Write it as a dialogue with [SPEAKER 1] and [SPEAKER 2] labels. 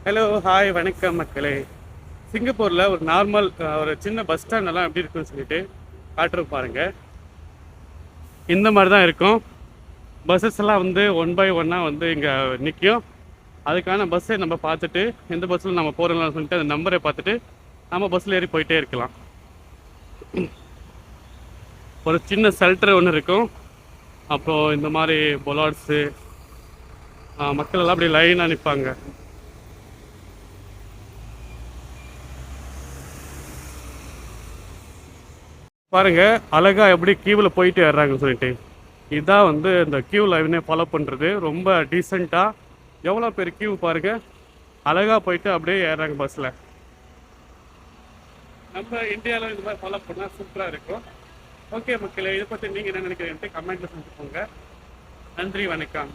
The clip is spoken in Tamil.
[SPEAKER 1] ஹலோ ஹாய் வணக்கம் மக்களே. சிங்கப்பூரில் ஒரு நார்மல் ஒரு சின்ன பஸ் ஸ்டாண்டெல்லாம் எப்படி இருக்குன்னு சொல்லிட்டு காட்டுறோம் பாருங்க. இந்த மாதிரி தான் இருக்கும். பஸ்ஸஸ் எல்லாம் வந்து ஒன் பை ஒன்னாக வந்து இங்கே நிற்கும். அதுக்கான பஸ்ஸை நம்ம பார்த்துட்டு எந்த பஸ்ஸில் நம்ம போகிறோம்னு சொல்லிட்டு அந்த நம்பரை பார்த்துட்டு நம்ம பஸ்ஸில் ஏறி போயிட்டே இருக்கலாம். ஒரு சின்ன ஷெல்டர் ஒன்று இருக்கும். அப்புறம் இந்த மாதிரி பொலாட்ஸு மக்கள் எல்லாம் அப்படி லைனாக நிற்பாங்க. பாருங்க அழகா எப்படி கியூவில் போயிட்டு ஏறுறாங்கன்னு சொல்லிட்டு. இதான் வந்து இந்த கியூ லைனே ஃபாலோ பண்ணுறது ரொம்ப டீசெண்டாக. எவ்வளோ பேர் கியூ பாருங்க, அழகா போயிட்டு அப்படியே ஏறுறாங்க பஸ்ஸில். நம்ம இந்தியாவில் இந்த மாதிரி ஃபாலோ பண்ணால் சூப்பராக இருக்கும். ஓகே மக்களே, இதை பற்றி நீங்கள் என்ன நினைக்கிறீங்கன்ட்டு கமெண்ட்டில் சொல்லிட்டு போங்க. நன்றி, வணக்கம்.